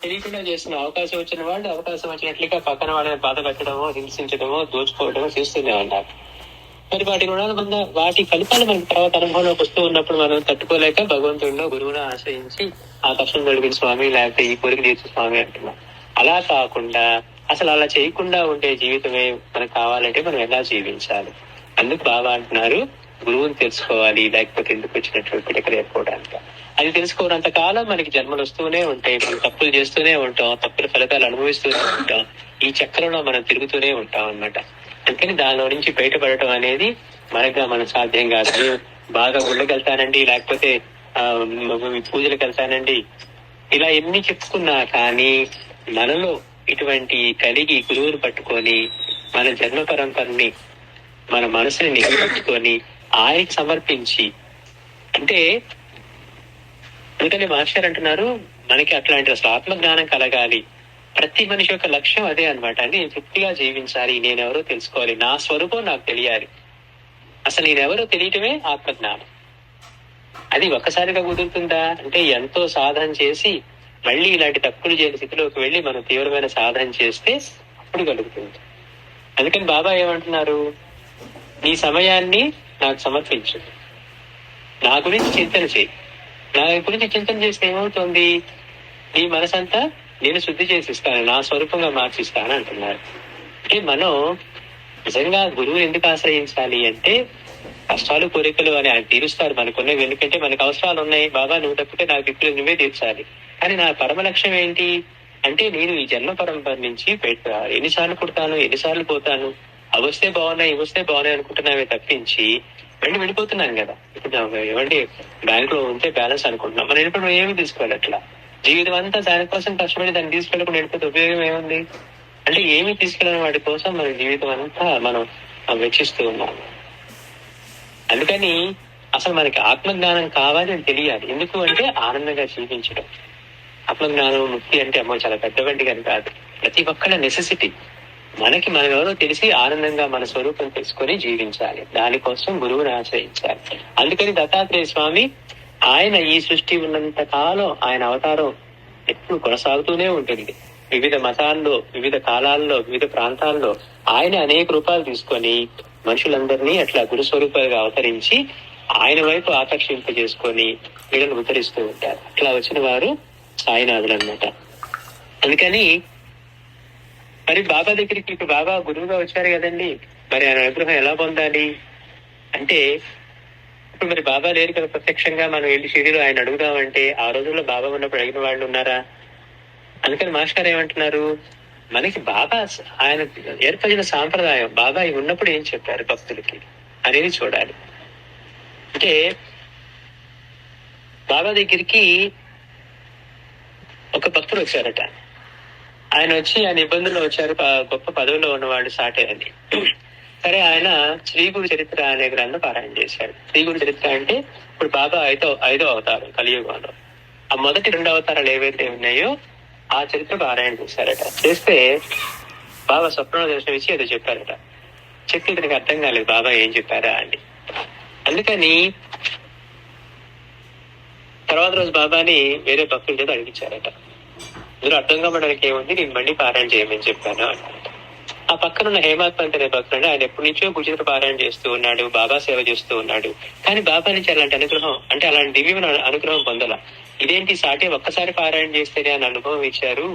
తెలియకుండా చేస్తున్న అవకాశం వచ్చిన వాళ్ళు అవకాశం వచ్చినట్లుగా పక్కన వాళ్ళని బాధ పెట్టడమో, హింసించడమో, దోచుకోవడమో చేస్తూనే ఉన్నారు. మరి వాటి రుణాల వల్ల వాటి ఫలితాలు మనకి తర్వాత అనుభవంలోకి వస్తూ ఉన్నప్పుడు మనం తట్టుకోలేక భగవంతుడిలో గురువును ఆశ్రయించి ఆ కష్టం తొలగిన స్వామి, లేకపోతే ఈ కోరిక తీర్చు స్వామి అంటున్నాం. అలా కాకుండా అసలు అలా చేయకుండా ఉండే జీవితమే మనకు కావాలంటే మనం ఎలా జీవించాలి? అందుకు బాబా అంటున్నారు, గురువుని తెలుసుకోవాలి, లేకపోతే ఎందుకు వచ్చినటువంటి పిడకలు ఏర్పడడానికి. అది తెలుసుకోనంత కాలం మనకి జన్మలు వస్తూనే ఉంటాయి, మనం తప్పులు చేస్తూనే ఉంటాం, తప్పుల ఫలితాలు అనుభవిస్తూనే ఉంటాం, ఈ చక్రంలో మనం తిరుగుతూనే ఉంటాం అన్నమాట. అందుకని దానిలో నుంచి బయటపడటం అనేది మనం సాధ్యం కాదు. బాగా గుళ్ళకి వెళ్తానండి, లేకపోతే పూజలకు వెళ్తానండి, ఇలా ఎన్ని చెప్పుకున్నా కానీ మనలో ఇటువంటి కలిగి గురువుని పట్టుకొని మన జన్మ పరంపరని మన మనసుని నిలబెట్టుకొని ఆయనకి సమర్పించి, అంటే అందుకని మాస్టర్ అంటున్నారు మనకి అట్లాంటి అసలు ఆత్మజ్ఞానం కలగాలి. ప్రతి మనిషి యొక్క లక్ష్యం అదే అనమాట. అని తృప్తిగా జీవించాలి, నేనెవరో తెలుసుకోవాలి, నా స్వరూపం నాకు తెలియాలి. అసలు నేనెవరో తెలియటమే ఆత్మజ్ఞానం. అది ఒక్కసారిగా కుదురుతుందా అంటే ఎంతో సాధన చేసి మళ్ళీ ఇలాంటి తప్పులు చేయని స్థితిలోకి వెళ్ళి మనం తీవ్రమైన సాధన చేస్తే అప్పుడు కలుగుతుంది. అందుకని బాబా ఏమంటున్నారు, నీ సమయాన్ని నాకు సమర్పించు, నా గురించి చింతన చేయి. నా గురించి చింతన చేస్తే ఏమవుతుంది, నీ మనసంతా నేను శుద్ధి చేసిస్తాను, నా స్వరూపంగా మార్చిస్తాను అంటున్నారు. అంటే మనం నిజంగా గురువుని ఎందుకు ఆశ్రయించాలి అంటే కష్టాలు కోరికలు అని ఆయన తీరుస్తారు మనకున్నవి. ఎందుకంటే మనకు అవసరాలు ఉన్నాయి, బాబా నువ్వు తప్పితే నాకు ఇప్పుడు నువ్వే తీర్చాలి. కానీ నా పరమ లక్ష్యం ఏంటి అంటే నేను ఈ జన్మ పరంపర నుంచి ఎన్నిసార్లు పుడతాను, ఎన్నిసార్లు పోతాను, అవి వస్తే బాగున్నాయి, ఇవి వస్తే బాగున్నాయి అనుకుంటున్నావే తప్పించి వెళ్ళిపోతున్నాం కదా. ఇప్పుడు ఏమంటే బ్యాంక్ లో ఉంటే బ్యాలెన్స్ అనుకుంటున్నాం, మనం వెళ్ళిపోవడం ఏమి తీసుకోవాలి. అట్లా జీవితం అంతా దానికోసం కష్టపడి దాన్ని తీసుకెళ్ళకుండా వెళ్ళిపోతే ఉపయోగం ఏముంది అంటే ఏమి తీసుకెళ్ళిన వాటి కోసం మన జీవితం అంతా మనం వెచ్చిస్తూ ఉన్నాం. అందుకని అసలు మనకి ఆత్మజ్ఞానం కావాలి అని తెలియాలి. ఎందుకు అంటే ఆనందంగా జీవించడం. ఆత్మజ్ఞానం ముక్తి అంటే అమ్మో చాలా పెద్దవంటి కానీ కాదు, ప్రతి ఒక్కళ్ళ నెసెసిటీ. మనకి మనం ఎవరో తెలిసి ఆనందంగా మన స్వరూపం తెలుసుకొని జీవించాలి, దానికోసం గురువుని ఆశ్రయించాలి. అందుకని దత్తాత్రేయ స్వామి ఆయన ఈ సృష్టి ఉన్నంత కాలం ఆయన అవతారం ఎప్పుడు కొనసాగుతూనే ఉంటుంది. వివిధ మతాల్లో, వివిధ కాలాల్లో, వివిధ ప్రాంతాల్లో ఆయన అనేక రూపాలు తీసుకొని మనుషులందరినీ అట్లా గురు స్వరూపాలుగా అవతరించి ఆయన వైపు ఆకర్షింపజేసుకొని వీళ్ళని ఉద్ధరిస్తూ ఉంటారు. అట్లా వచ్చిన వారు సాయినాథులు అన్నమాట. అందుకని మరి బాబా దగ్గరికి ఇప్పుడు బాబా గురువుగా వచ్చారు కదండి, మరి ఆయన అనుగ్రహం ఎలా పొందాలి అంటే ఇప్పుడు మరి బాబా లేరు కదా ప్రత్యక్షంగా, మనం వెళ్ళి షిరిడీలో ఆయన అడుగుదామంటే ఆ రోజుల్లో బాబా ఉన్నప్పుడు అడిగిన వాళ్ళు ఉన్నారా? అందుకని మాస్టర్ ఏమంటున్నారు, మనకి బాబా ఆయన ఏర్పడిన సాంప్రదాయం బాబా ఉన్నప్పుడు ఏం చెప్పారు భక్తులకి అనేది చూడాలి. అంటే బాబా దగ్గరికి ఒక భక్తులు వచ్చారట. ఆయన వచ్చి ఆయన ఇబ్బందుల్లో వచ్చారు, గొప్ప పదవిలో ఉన్నవాళ్ళు సాటే అని. సరే ఆయన శ్రీ గురు చరిత్ర అనే గ్రంథం పారాయణ చేశాడు. శ్రీ గురు చరిత్ర అంటే ఇప్పుడు బాబా ఐదో అవతారం కలియుగంలో. ఆ మొదటి 2 అవతారాలు ఏవైతే ఉన్నాయో ఆ చరిత్ర పారాయణ చేశారట. చేస్తే బాబా స్వప్నంలో దర్శనం ఇచ్చి ఏదో చెప్పారట. చెప్పి ఇతనికి అర్థం కాలేదు బాబా ఏం చెప్పారా అని. అందుకని తర్వాత రోజు బాబాని వేరే భక్తుల చేత అడిగించారట. ఇందులో అర్థం కావడానికి ఏముంది, నేను మళ్ళీ పారాయణ చేయమని చెప్పాను అన్నమాట. ఆ పక్కనున్న హేమాత్మంత్ అనే భక్తుడు ఆయన ఎప్పటి నుంచో గురుచరిత్ర పారాయణ చేస్తూ ఉన్నాడు, బాబా సేవ చేస్తూ ఉన్నాడు. కానీ బాబా నుంచి అలాంటి అనుగ్రహం అంటే అలాంటి దివ్యమైన అనుగ్రహం పొందాల. ఇదేంటి సాటి ఒక్కసారి పారాయణ చేస్తేనే ఆయన అనుభవం ఇచ్చారు,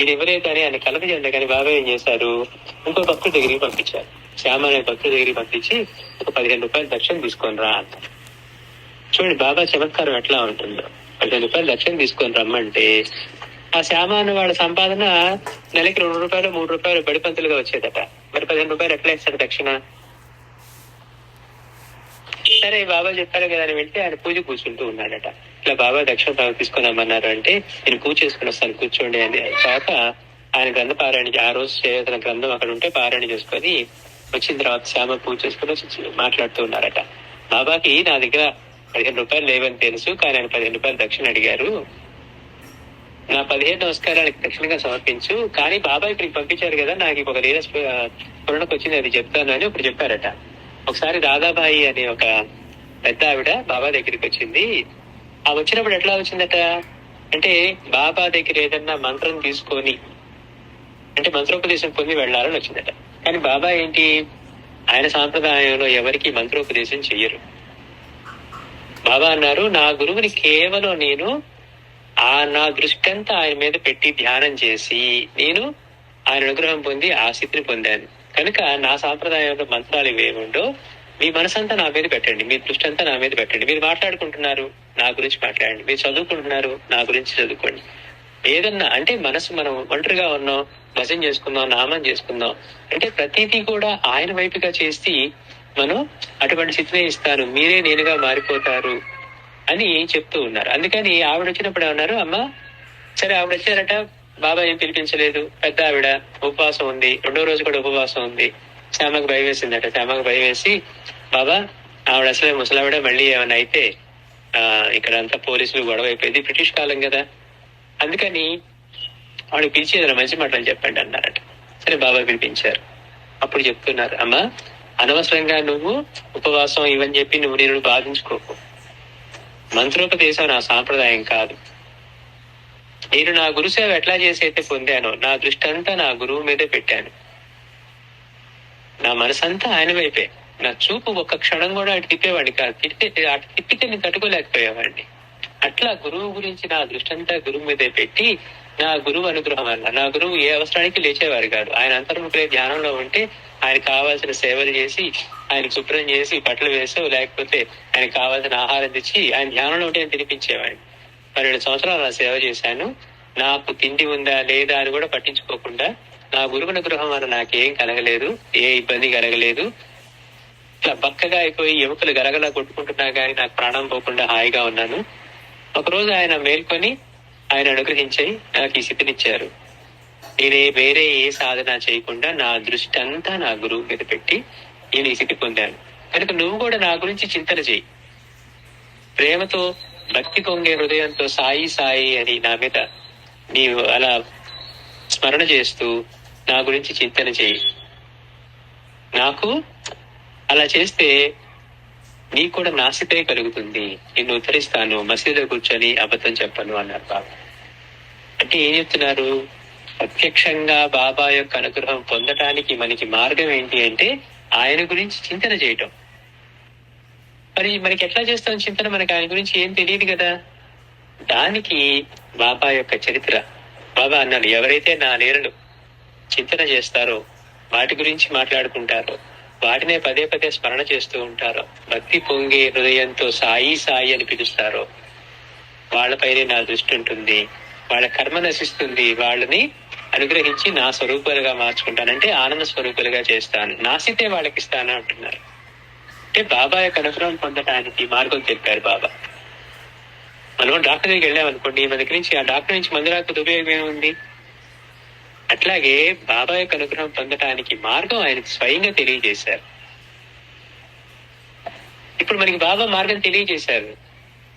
ఇది ఇవ్వలేదు అని ఆయన కలగజేయండి. కానీ బాబా ఏం చేశారు, ఇంకో భక్తుడి దగ్గరికి పంపించారు. శ్యామ అనే భక్తుడి దగ్గరికి పంపించి ఒక 15 రూపాయలు దక్షిణ తీసుకొని రా అన్నారు. చూడండి బాబా చమత్కారం ఎట్లా ఉంటుందో. 15 రూపాయలు దక్షిణ తీసుకొని రమ్మంటే ఆ శ్యామ అన్న వాళ్ళ సంపాదన నెలకి 2 రూపాయలు 3 రూపాయలు బడిపంతులుగా వచ్చేదట. మరి 15 రూపాయలు ఎట్లా ఇస్తాడు దక్షిణ? సరే బాబా చెప్పారు కదా అని వెళ్తే ఆయన పూజ కూర్చుంటూ ఉన్నాడట. ఇట్లా బాబా దక్షిణ తీసుకున్నామన్నారు అంటే నేను పూజ చేసుకుని వస్తాను కూర్చోండి అని. తర్వాత ఆయన గ్రంథ పారాయణ ఆ రోజు చేయాల్సిన గ్రంథం అక్కడ ఉంటే పారాయణ చేసుకొని వచ్చిన తర్వాత శ్యామ పూజ చేసుకుని మాట్లాడుతూ ఉన్నారట. బాబాకి నా దగ్గర 15 రూపాయలు లేవని తెలుసు, కానీ ఆయన 15 రూపాయలు దక్షిణ అడిగారు, నా 15 నమస్కారానికి దక్షిణగా సమర్పించు, కానీ బాబా ఇక్కడికి పంపించారు కదా, నాకు ఒక లీల స్ఫురణకు వచ్చింది, అది చెప్తాను అని ఇప్పుడు చెప్పారట. ఒకసారి దాదాబాయి అనే ఒక పెద్ద ఆవిడ బాబా దగ్గరికి వచ్చింది. ఆ వచ్చినప్పుడు ఎట్లా వచ్చిందట, అంటే బాబా దగ్గర ఏదన్నా మంత్రం తీసుకొని అంటే మంత్రోపదేశం పొంది వెళ్ళాలని వచ్చిందట. కానీ బాబా ఏంటి, ఆయన సాంప్రదాయంలో ఎవరికి మంత్రోపదేశం చెయ్యరు. బాబా అన్నారు, నా గురువుని కేవలం నేను నా దృష్టి అంతా ఆయన మీద పెట్టి ధ్యానం చేసి నేను ఆయన అనుగ్రహం పొంది ఆ స్థితిని పొందాను. కనుక నా సాంప్రదాయంలో మంత్రాలు ఇవేముండో మీ మనసంతా నా మీద పెట్టండి, మీ దృష్టి అంతా నా మీద పెట్టండి. మీరు మాట్లాడుకుంటున్నారు, నా గురించి మాట్లాడండి. మీరు చదువుకుంటున్నారు, నా గురించి చదువుకోండి. ఏదన్నా అంటే మనసు మనం ఒంటరిగా ఉన్నాం, భజన చేసుకుందాం, నామం చేసుకుందాం అంటే ప్రతిదీ కూడా ఆయన వైపుగా చేసి మనం అటువంటి స్థితినే ఇస్తాను, మీరే నేనుగా మారిపోతారు అని చెప్తూ ఉన్నారు. అందుకని ఆవిడ వచ్చినప్పుడు ఏమన్నారు, అమ్మ సరే ఆవిడ వచ్చారట, బాబా ఏం పిలిపించలేదు. పెద్ద ఆవిడ ఉపవాసం ఉంది, 2వ రోజు కూడా ఉపవాసం ఉంది. శ్యామకు భయం వేసిందట. శ్యామకు భయం వేసి, బాబా ఆవిడ అసలే ముసలావిడ, మళ్ళీ ఏమైనా అయితే ఇక్కడ అంతా పోలీసులు గొడవ అయిపోయింది, బ్రిటిష్ కాలం కదా, అందుకని ఆవిడ పిలిచి ఏదైనా మంచి మాటలు చెప్పండి అన్నారట. సరే బాబా పిలిపించారు. అప్పుడు చెప్తున్నారు, అమ్మ అనవసరంగా నువ్వు ఉపవాసం ఇవని చెప్పి నువ్వు నేను బాధించుకోకు. మంత్రోపదేశం నా సాంప్రదాయం కాదు. నేను నా గురుసేవ ఎట్లా చేసి అయితే పొందానో నా దృష్టి అంతా నా గురువు మీదే పెట్టాను. నా మనసంతా ఆయన వైపే. నా చూపు ఒక్క క్షణం కూడా అటు తిప్పేవాడిని కాదు. అటు తిప్పితే నేను తట్టుకోలేకపోయేవాడిని. అట్లా గురువు గురించి నా దృష్టి అంతా గురువు మీదే పెట్టి నా గురువు అనుగ్రహం వల్ల, నా గురువు ఏ అవసరానికి లేచేవారు కాదు. ఆయన అంతర్ముఖులే ధ్యానంలో ఉంటే ఆయన కావాల్సిన సేవలు చేసి, ఆయన శుభ్రం చేసి బట్టలు వేసో లేకపోతే ఆయన కావాల్సిన ఆహారం తెచ్చి ఆయన ధ్యానంలో ఉంటే తినిపించేవాడిని. 12 సంవత్సరాలు నా సేవ చేశాను. నాకు తిండి ఉందా లేదా అని కూడా పట్టించుకోకుండా నా గురువు అనుగ్రహం వల్ల నాకేం కలగలేదు, ఏ ఇబ్బంది కలగలేదు. ఇట్లా బక్కగా అయిపోయి ఎముకలు గరగలా కొట్టుకుంటున్నా కానీ నాకు ప్రాణం పోకుండా హాయిగా ఉన్నాను. ఒకరోజు ఆయన మేల్కొని ఆయన అనుగ్రహించి నాకు ఈ స్థితినిచ్చారు. నేనే వేరే ఏ సాధన చేయకుండా నా దృష్టి అంతా నా గురువు మీద పెట్టి నేను ఈ స్థితి పొందాను. కనుక నువ్వు కూడా నా గురించి చింతన చేయి. ప్రేమతో భక్తి పొంగే హృదయంతో సాయి సాయి అని నా మీద నీవు అలా స్మరణ చేస్తూ నా గురించి చింతన చేయి. నాకు అలా చేస్తే నీకు కూడా నాశితే కలుగుతుంది, నిన్ను ఉద్ధరిస్తాను, మసీదులో కూర్చొని అబద్ధం చెప్పను అన్నారు బాబా. అంటే ఏం చెప్తున్నారు, ప్రత్యక్షంగా బాబా యొక్క అనుగ్రహం పొందటానికి మనకి మార్గం ఏంటి అంటే ఆయన గురించి చింతన చేయటం. మరి మనకి ఎట్లా చేస్తాం చింతన, మనకి ఆయన గురించి ఏం తెలియదు కదా. దానికి బాబా యొక్క చరిత్ర. బాబా అన్నాడు, ఎవరైతే నా లీలలు చింతన చేస్తారో, వాటి గురించి మాట్లాడుకుంటారో, వాటినే పదే పదే స్మరణ చేస్తూ ఉంటారో, భక్తి పొంగే హృదయంతో సాయి సాయి అని పిలుస్తారో, వాళ్ళపైనే నా దృష్టి ఉంటుంది, వాళ్ళ కర్మ నశిస్తుంది, వాళ్ళని అనుగ్రహించి నా స్వరూపాలుగా మార్చుకుంటానంటే ఆనంద స్వరూపాలుగా చేస్తాను, నాసితే వాళ్ళకి ఇస్తాను అంటున్నారు. అంటే బాబా యొక్క అనుగ్రహం పొందటానికి మార్గం చెప్పారు బాబా. మనం డాక్టర్ దగ్గరికి వెళ్ళామనుకోండి, మన దగ్గర నుంచి ఆ డాక్టర్ నుంచి మందు రాకపోతే ఉపయోగం ఏముంది. అట్లాగే బాబా యొక్క అనుగ్రహం పొందటానికి మార్గం ఆయనకు స్వయంగా తెలియజేశారు. ఇప్పుడు మనకి బాబా మార్గం తెలియజేశారు.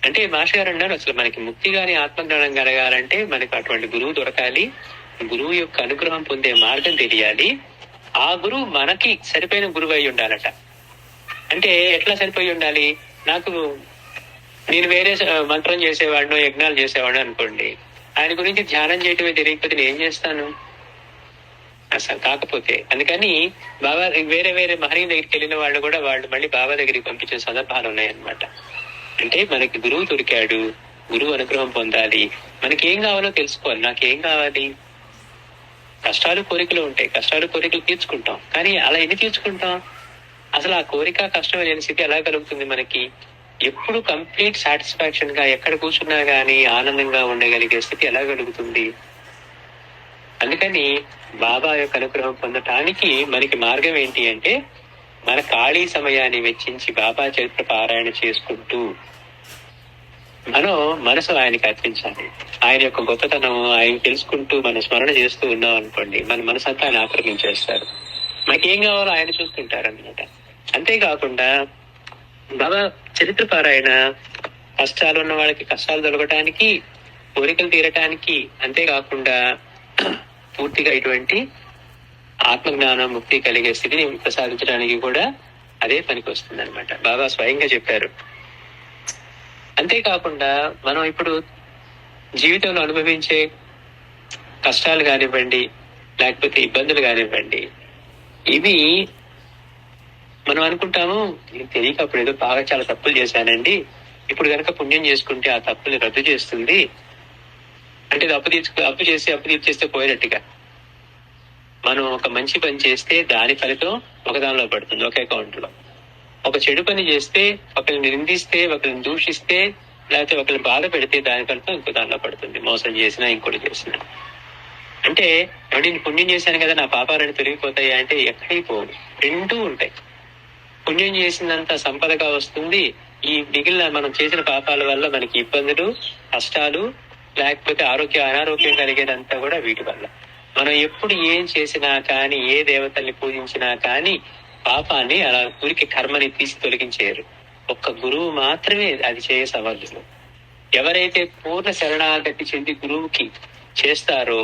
అంటే మాస్టర్ గారు అన్నారు, అసలు మనకి ముక్తి గాని ఆత్మజ్ఞానం కలగాలంటే మనకు అటువంటి గురువు దొరకాలి, గురువు యొక్క అనుగ్రహం పొందే మార్గం తెలియాలి, ఆ గురువు మనకి సరిపోయిన గురువు అయి ఉండాలట. అంటే ఎట్లా సరిపోయి ఉండాలి, నాకు నేను వేరే మంత్రం చేసేవాడినో యజ్ఞాలు చేసేవాడు అనుకోండి, ఆయన గురించి ధ్యానం చేయటమే తెలియకపోతే నేను ఏం చేస్తాను అసలు. కాకపోతే అందుకని బాబా వేరే వేరే మహనీయుల దగ్గరికి వెళ్ళిన వాళ్ళు కూడా వాళ్ళు మళ్ళీ బాబా దగ్గరికి పంపించిన సందర్భాలు ఉన్నాయన్నమాట. అంటే మనకి గురువు దొరికాడు, గురువు అనుగ్రహం పొందాలి, మనకి ఏం కావాలో తెలుసుకోవాలి. నాకేం కావాలి, కష్టాలు కోరికలు ఉంటాయి, కష్టాలు కోరికలు తీర్చుకుంటాం, కానీ అలా ఎన్ని తీర్చుకుంటాం, అసలు ఆ కోరిక కష్టం లేని స్థితి ఎలా కలుగుతుంది మనకి. ఎప్పుడు కంప్లీట్ సాటిస్ఫాక్షన్ గా ఎక్కడ కూర్చున్నా గానీ ఆనందంగా ఉండగలిగే స్థితి ఎలా కలుగుతుంది. అందుకని బాబా యొక్క అనుగ్రహం పొందటానికి మనకి మార్గం ఏంటి అంటే మన ఖాళీ సమయాన్ని వెచ్చించి బాబా చరిత్ర పారాయణ చేసుకుంటూ మనం మనసు ఆయనకి అర్పించాలి. ఆయన యొక్క గొప్పతనం ఆయన తెలుసుకుంటూ మనం స్మరణ చేస్తూ ఉన్నాం అనుకోండి, మన మనసు అంతా ఆయన ఆక్రమించేస్తారు. మనకేం కావాలో ఆయన చూసుకుంటారు అన్నమాట. అంతేకాకుండా బాబా చరిత్ర పారాయణ కష్టాలు ఉన్న వాళ్ళకి కష్టాలు దొరకటానికి, కోరికలు తీరటానికి, అంతేకాకుండా పూర్తిగా ఇటువంటి ఆత్మజ్ఞానం ముక్తి కలిగే స్థితిని ప్రసాదించడానికి కూడా అదే పనికి వస్తుంది అనమాట. బాబా స్వయంగా చెప్పారు. అంతేకాకుండా మనం ఇప్పుడు జీవితంలో అనుభవించే కష్టాలు కానివ్వండి, లేకపోతే ఇబ్బందులు కానివ్వండి, ఇవి మనం అనుకుంటాము నేను తెలియక అప్పుడు ఏదో బాగా చాలా తప్పులు చేశానండి, ఇప్పుడు కనుక పుణ్యం చేసుకుంటే ఆ తప్పుని రద్దు చేస్తుంది అంటే అప్పు తీర్చేస్తే పోయినట్టుగా. మనం ఒక మంచి పని చేస్తే దాని ఫలితం ఒక దానిలో పడుతుంది, ఒక అకౌంట్ లో. ఒక చెడు పని చేస్తే, ఒకరిని నిందిస్తే, ఒకరిని దూషిస్తే, లేకపోతే ఒకరిని బాధ పెడితే దాని ఫలితం ఇంకో దానిలో పడుతుంది, మోసం చేసినా ఇంకోటి చేసినా. అంటే నేను పుణ్యం చేశాను కదా నా పాపాలని తొలగిపోతాయి అంటే ఎక్కడికి పోవు, రెండూ ఉంటాయి. పుణ్యం చేసినంత సంపదగా వస్తుంది, ఈ మిగిలిన మనం చేసిన పాపాల వల్ల మనకి ఇబ్బందులు, కష్టాలు, లేకపోతే అనారోగ్యం కలిగేదంతా కూడా వీటి వల్ల. మనం ఎప్పుడు ఏం చేసినా కానీ, ఏ దేవతల్ని పూజించినా కానీ పాపాన్ని అలా ఊరికి కర్మని తీసి తొలగించేయరు. ఒక్క గురువు మాత్రమే అది చేయసమర్థులు. ఎవరైతే పూర్ణ శరణాగతి చెంది గురువుకి చేస్తారో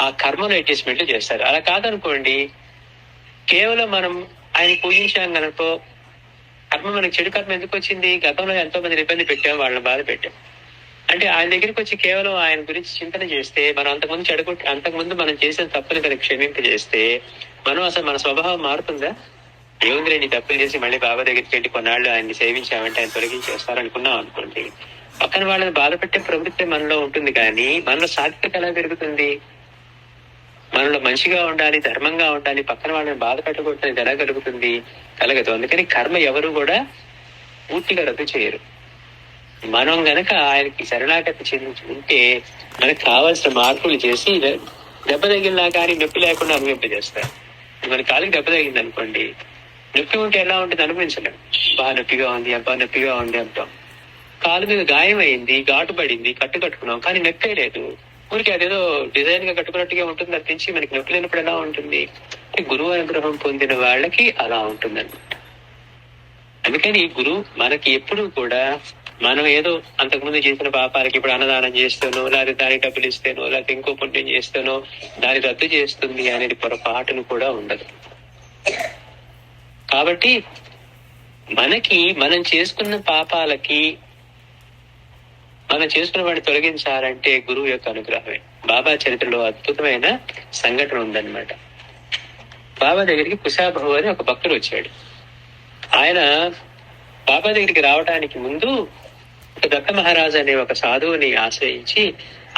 ఆ కర్మను అడ్జస్ట్మెంట్లు చేస్తారు. అలా కాదనుకోండి, కేవలం మనం ఆయన పూజించాం కనుకో కర్మ మనకి చెడు కర్మ ఎందుకు వచ్చింది, గతంలో ఎంతో మందిని ఇబ్బంది పెట్టాం, వాళ్ళని బాధ పెట్టాం అంటే ఆయన దగ్గరికి వచ్చి కేవలం ఆయన గురించి చింతన చేస్తే, మనం అంతకుముందు మనం చేసిన తప్పుని కనుక క్షమింపజేస్తే మనం అసలు మన స్వభావం మారుతుందా? ఏముంది నీ తప్పులు చేసి మళ్ళీ బాబా దగ్గరికి వెళ్ళి కొన్నాళ్ళు ఆయన్ని సేవించామంటే ఆయన తొలగించేస్తారనుకున్నాం అనుకోండి, పక్కన వాళ్ళని బాధ పెట్టే ప్రవృత్తి మనలో ఉంటుంది. కానీ మనలో సాత్వికత ఎలా పెరుగుతుంది? మనలో మంచిగా ఉండాలి, ధర్మంగా ఉండాలి, పక్కన వాళ్ళని బాధ పెట్టకూడదు ఎలా కలుగుతుంది? కలగదు. అందుకని కర్మ ఎవరు కూడా పూర్తిగా రద్దు చేయరు. మనం గనక ఆయనకి శరణాగతి చెంది ఉంటే మనకు కావాల్సిన మార్పులు చేసి దెబ్బ తగిలినా కానీ నొప్పి లేకుండా అనుభవింపజేస్తారు. మన కాలికి దెబ్బ తగిలింది అనుకోండి, నొప్పి ఉంటే ఎలా ఉంటుంది అనుభవించలేం. బాగా నొప్పిగా ఉంది, నొప్పిగా ఉంది అంటాం. కాలు మీద గాయం అయింది, ఘాటు పడింది, కట్టుకున్నాం, కానీ నొప్పే లేదు. ఊరికి అదేదో డిజైన్ గా కట్టుకున్నట్టుగా ఉంటుంది తప్పించి మనకి నొప్పి లేనప్పుడు ఎలా ఉంటుంది? గురువు అనుగ్రహం పొందిన వాళ్ళకి అలా ఉంటుంది అనమాట. అందుకని గురువు మనకి ఎప్పుడు కూడా మనం ఏదో అంతకుముందు చేసిన పాపాలకి ఇప్పుడు అన్నదానం చేస్తానో, లేకపోతే దానికి డబ్బులు ఇస్తానో, లేకపోతే ఇంకో పుణ్యం చేస్తానో దాన్ని రద్దు చేస్తుంది అనేది పొరపాటును కూడా ఉండదు. కాబట్టి మనకి మనం చేసుకున్న పాపాలకి మనం చేసుకున్న వాడిని తొలగించాలంటే గురువు యొక్క అనుగ్రహమే. బాబా చరిత్రలో అద్భుతమైన సంఘటన ఉందన్నమాట. బాబా దగ్గరికి కుశాభవ అని ఒక భక్తుడు వచ్చాడు. ఆయన బాబా దగ్గరికి రావడానికి ముందు ఒక దత్త మహారాజు అనే ఒక సాధువుని ఆశ్రయించి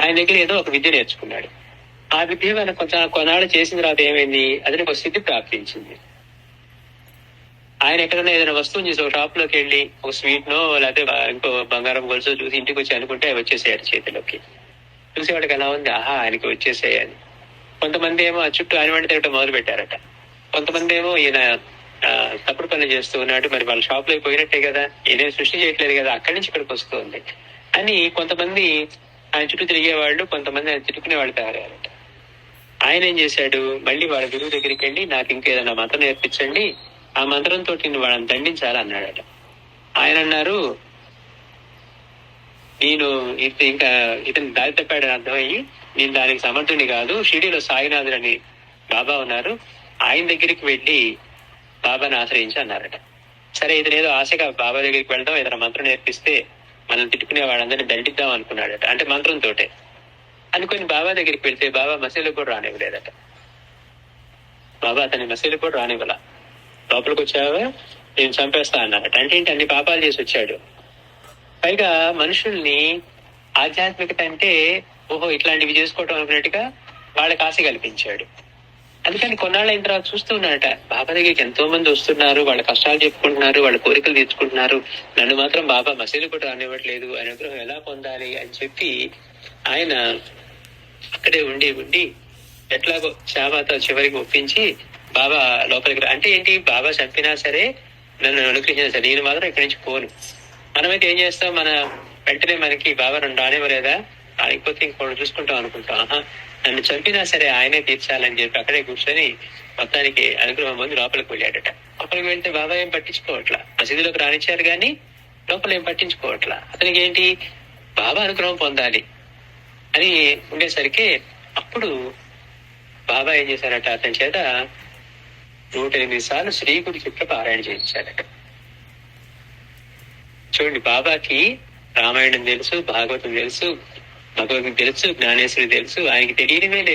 ఆయన దగ్గర ఏదో ఒక విద్య నేర్చుకున్నాడు. ఆ విద్య ఆయన కొన్నాళ్ళు చేసిన తర్వాత ఏమైంది, అది ఒక స్థితి ప్రాప్తించింది. ఆయన ఎక్కడన్నా ఏదైనా వస్తువుని చూసి ఒక షాప్ లోకి వెళ్ళి ఒక స్వీట్ నో లేకపోతే ఇంకో బంగారం గొలుసు చూసి ఇంటికి వచ్చి అనుకుంటే అవి వచ్చేసాడు చేతిలోకి. చూసేవాడికి ఎలా ఉంది, ఆహా ఆయనకి వచ్చేసాయని. కొంతమంది ఏమో ఆ చుట్టూ ఆయన వంటి తిరగటం మొదలు పెట్టారట. కొంతమంది ఏమో ఈయన తప్పుడు పనులు చేస్తూ ఉన్నాడు, మరి వాళ్ళ షాప్ లోకి పోయినట్టే కదా, ఈయన సృష్టి చేయట్లేదు కదా, అక్కడి నుంచి ఇక్కడికి వస్తుంది అని కొంతమంది ఆయన చుట్టూ తిరిగేవాళ్ళు, కొంతమంది ఆయన తిట్టుకునే వాళ్ళు తయారయ్యారట. ఆయన ఏం చేశాడు, మళ్ళీ వాళ్ళ గురువు దగ్గరికి వెళ్ళి నాకు ఇంకేదైనా మంత్రం నేర్పించండి, ఆ మంత్రంతో వాళ్ళని దండించాలి అన్నాడట. ఆయన అన్నారు, నేను ఇంకా ఇతను దారి తప్పాడని అర్థమయ్యి నేను దానికి సమర్థుని కాదు, షిరిడీలో సాయినాథుడు అని బాబా ఉన్నారు, ఆయన దగ్గరికి వెళ్ళి బాబాని ఆశ్రయించి అన్నారట. సరే ఇతను ఏదో ఆశగా బాబా దగ్గరికి వెళ్దాం, ఏదైనా మంత్రం నేర్పిస్తే మనం తిట్టుకునే వాళ్ళందరినీ దండిద్దాం అనుకున్నాడట. అంటే మంత్రంతోటే అనుకుని బాబా దగ్గరికి వెళ్తే బాబా మసీదులో కూడా రానివ్వలేదట. బాబా అతని మసీదులో కూడా రానివ్వాల. లోపలికి వచ్చావా నేను చంపేస్తా అన్నారట. అంటే ఏంటి, అన్ని పాపాలు చేసి వచ్చాడు. పైగా మనుషుల్ని ఆధ్యాత్మికత అంటే ఓహో ఇట్లాంటివి చేసుకోవటం అనుకున్నట్టుగా వాళ్ళకి ఆశ కల్పించాడు. అందుకని కొన్నాళ్ళ అయిన తర్వాత చూస్తున్నాడట, బాబా దగ్గరికి ఎంతో మంది వస్తున్నారు, వాళ్ళ కష్టాలు చెప్పుకుంటున్నారు, వాళ్ళ కోరికలు తీర్చుకుంటున్నారు, నన్ను మాత్రం బాబా మసీదు కూడా రానివ్వట్లేదు, అనుగ్రహం ఎలా పొందాలి అని చెప్పి ఆయన అక్కడే ఉండి ఎట్లాగో శామాతో చివరికి ఒప్పించి బాబా లోపలికి అంటే ఏంటి, బాబా చంపినా సరే నన్ను అనుగ్రహించినా సరే నేను మాత్రం ఇక్కడి నుంచి పోను. మనమైతే ఏం చేస్తాం, మన వెంటనే మనకి బాబా నన్ను రానివ్వలేదా, రానిపోతే ఇంకోటి చూసుకుంటాం అనుకుంటాం. నన్ను చంపినా సరే ఆయనే తీర్చాలని చెప్పి అక్కడే కూర్చొని మొత్తానికి అనుగ్రహం పొంది లోపలికి వెళ్ళాడట. లోపలికి వెళ్తే బాబా ఏం పట్టించుకోవట్లా, మసీదులోకి రానిచ్చారు కానీ లోపల ఏం పట్టించుకోవట్లా. అతనికి ఏంటి, బాబా అనుగ్రహం పొందాలి అని ఉండేసరికి అప్పుడు బాబా ఏం చేశారట, అతని చేత 108 సార్లు శ్రీగుడి చుట్టూ పారాయణ చేయించారట. చూడండి, బాబాకి రామాయణం తెలుసు, భాగవతం తెలుసు, భగవంతుడికి తెలుసు, జ్ఞానేశ్వరికి తెలుసు, ఆయనకి తెలియనివే లేదు.